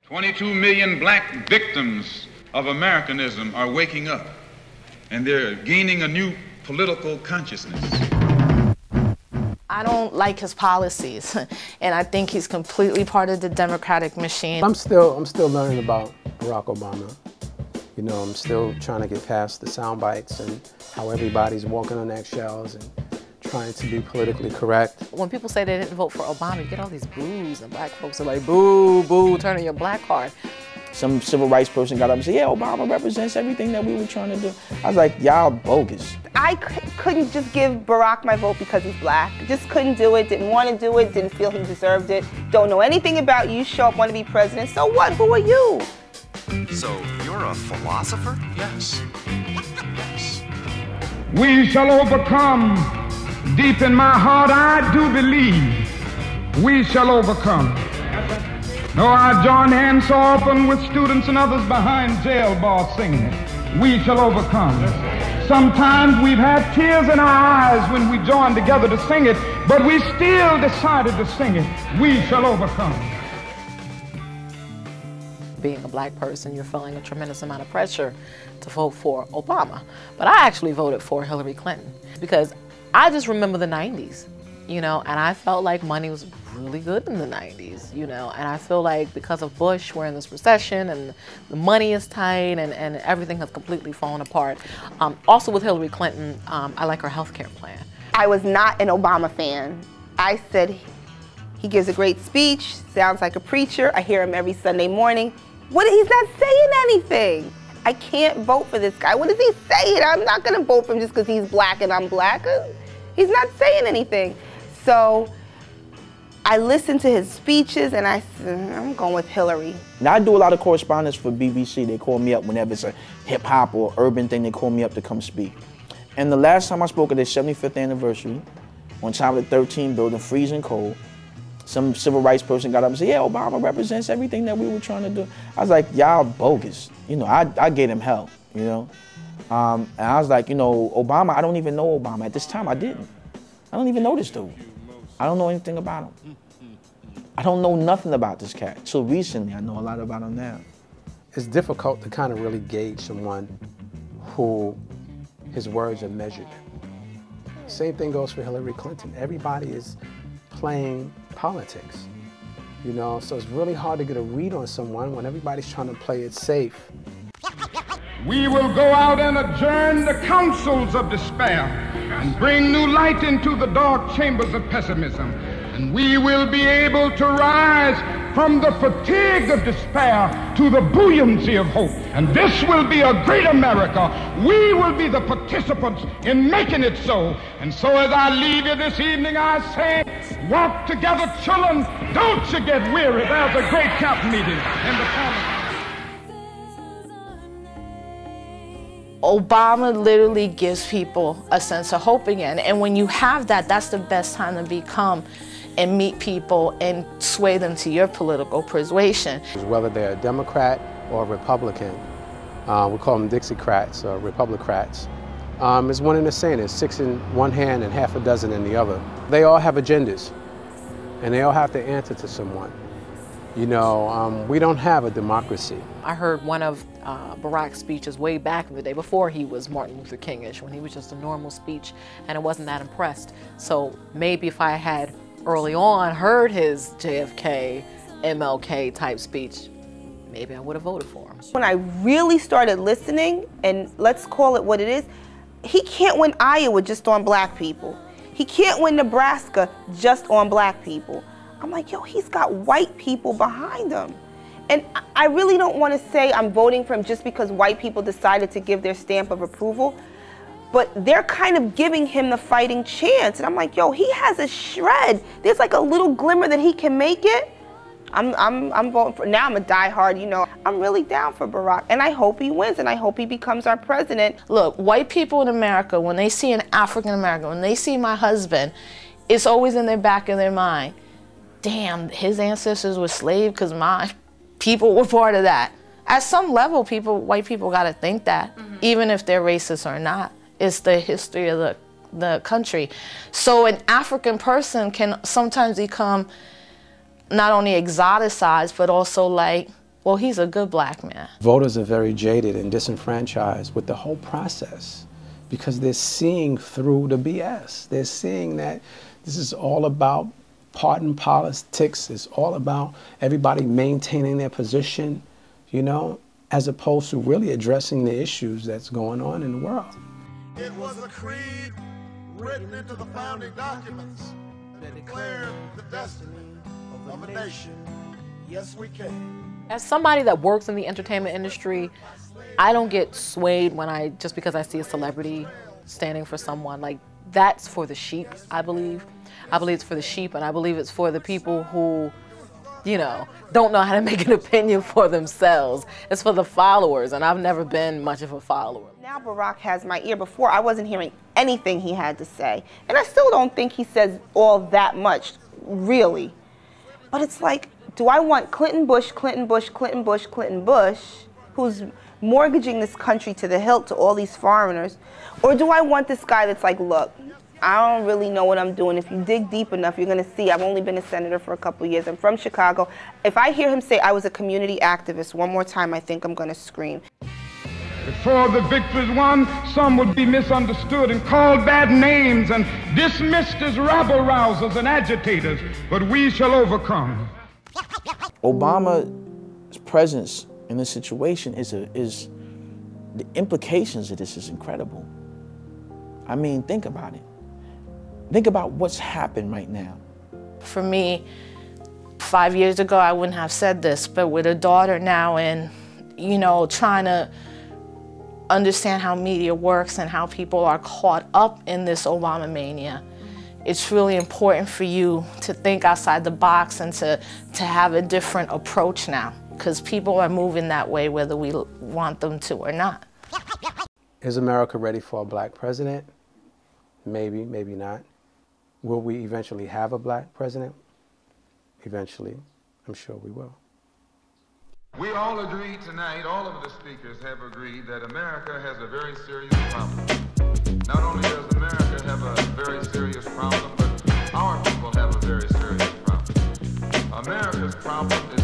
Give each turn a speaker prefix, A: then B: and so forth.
A: 22 million black victims of Americanism are waking up, and they're gaining a new political consciousness.
B: I don't like his policies, and I think he's completely part of the Democratic machine.
C: I'm still learning about Barack Obama. You know, I'm still trying to get past the sound bites and how everybody's walking on eggshells and trying to be politically correct.
B: When people say they didn't vote for Obama, you get all these boos, and black folks are like, boo, boo, turn in your black card.
D: Some civil rights person got up and said, yeah, Obama represents everything that we were trying to do. I was like, y'all bogus.
E: I couldn't just give Barack my vote because he's black. Just couldn't do it, didn't want to do it, didn't feel he deserved it. Don't know anything about you, show up, want to be president. So what? Who are you?
F: So you're a philosopher?
A: Yes. Yes.
G: We shall overcome. Deep in my heart, I do believe we shall overcome. No, I join hands so often with students and others behind jail bars singing it. We shall overcome. Sometimes we've had tears in our eyes when we joined together to sing it, but we still decided to sing it. We shall overcome.
B: Being a black person, you're feeling a tremendous amount of pressure to vote for Obama. But I actually voted for Hillary Clinton because I just remember the 90s, you know, and I felt like money was really good in the 90s, you know, and I feel like because of Bush, we're in this recession and the money is tight and everything has completely fallen apart. Also with Hillary Clinton, I like her healthcare plan.
E: I was not an Obama fan. I said, he gives a great speech, sounds like a preacher. I hear him every Sunday morning. He's not saying anything. I can't vote for this guy. What is he saying? I'm not gonna vote for him just because he's black and I'm black. He's not saying anything. So I listened to his speeches and I said, I'm going with Hillary.
D: Now I do a lot of correspondence for BBC. They call me up whenever it's a hip hop or urban thing, they call me up to come speak. And the last time I spoke at their 75th anniversary, on top of the 13 building, freezing cold, some civil rights person got up and said, yeah, Obama represents everything that we were trying to do. I was like, y'all bogus. You know, I gave him hell, you know. And I was like, you know, Obama, I don't even know Obama. At this time, I didn't. I don't even know this dude. I don't know anything about him. I don't know nothing about this cat. Till recently, I know a lot about him now.
C: It's difficult to kind of really gauge someone who his words are measured. Same thing goes for Hillary Clinton. Everybody is playing politics, you know, so it's really hard to get a read on someone when everybody's trying to play it safe.
G: We will go out and adjourn the councils of despair and bring new light into the dark chambers of pessimism. And we will be able to rise from the fatigue of despair to the buoyancy of hope. And this will be a great America. We will be the participants in making it so. And so as I leave you this evening, I say, walk together, children. Don't you get weary. There's a great camp meeting in the parliament.
B: Obama literally gives people a sense of hope again. And when you have that, that's the best time to become and meet people and sway them to your political persuasion.
C: Whether they're a Democrat or a Republican, we call them Dixiecrats or Republicrats. It's one and the same. It's 6 in one hand and half a dozen in the other. They all have agendas, and they all have to answer to someone. You know, we don't have a democracy.
B: I heard one of Barack's speeches way back in the day, before he was Martin Luther King-ish, when he was just a normal speech, and I wasn't that impressed. So maybe if I had early on heard his JFK, MLK type speech, maybe I would have voted for him.
E: When I really started listening, and let's call it what it is, he can't win Iowa just on black people. He can't win Nebraska just on black people. I'm like, yo, he's got white people behind him. And I really don't want to say I'm voting for him just because white people decided to give their stamp of approval, but they're kind of giving him the fighting chance. And I'm like, yo, he has a shred. There's like a little glimmer that he can make it. I'm voting for, now I'm a diehard, you know. I'm really down for Barack, and I hope he wins, and I hope he becomes our president.
B: Look, white people in America, when they see an African American, when they see my husband, it's always in their back of their mind, damn, his ancestors were slaves because my people were part of that. At some level, white people gotta think that, even if they're racist or not. It's the history of the country. So an African person can sometimes become not only exoticized, but also like Well, he's a good black man.
C: Voters are very jaded and disenfranchised with the whole process because they're seeing through the BS. They're seeing that this is all about partisan politics. It's all about everybody maintaining their position, you know, as opposed to really addressing the issues that's going on in the world.
H: It was a creed written into the founding documents that declared the destiny of a nation. Yes, we can.
B: As somebody that works in the entertainment industry, I don't get swayed just because I see a celebrity standing for someone. Like, that's for the sheep, I believe. I believe it's for the sheep, and I believe it's for the people who, you know, don't know how to make an opinion for themselves. It's for the followers, and I've never been much of a follower.
E: Now Barack has my ear. Before, I wasn't hearing anything he had to say. And I still don't think he says all that much, really. But it's like, do I want Clinton Bush, Clinton Bush, Clinton Bush, Clinton Bush, who's mortgaging this country to the hilt to all these foreigners? Or do I want this guy that's like, look, I don't really know what I'm doing. If you dig deep enough, you're going to see I've only been a senator for a couple of years. I'm from Chicago. If I hear him say I was a community activist one more time, I think I'm going to scream.
G: Before the victory is won, some would be misunderstood and called bad names and dismissed as rabble-rousers and agitators, but we shall overcome.
D: Obama's presence in this situation is the implications of this is incredible. I mean, think about it. Think about what's happened right now.
B: For me, 5 years ago, I wouldn't have said this, but with a daughter now and, you know, trying to understand how media works and how people are caught up in this Obama mania, it's really important for you to think outside the box and to have a different approach now, because people are moving that way whether we want them to or not.
C: Is America ready for a black president? Maybe, maybe not. Will we eventually have a black president? Eventually, I'm sure we will.
A: We all agree tonight, all of the speakers have agreed that America has a very serious problem. Not only does America have a very serious problem, but our people have a very serious problem. America's problem is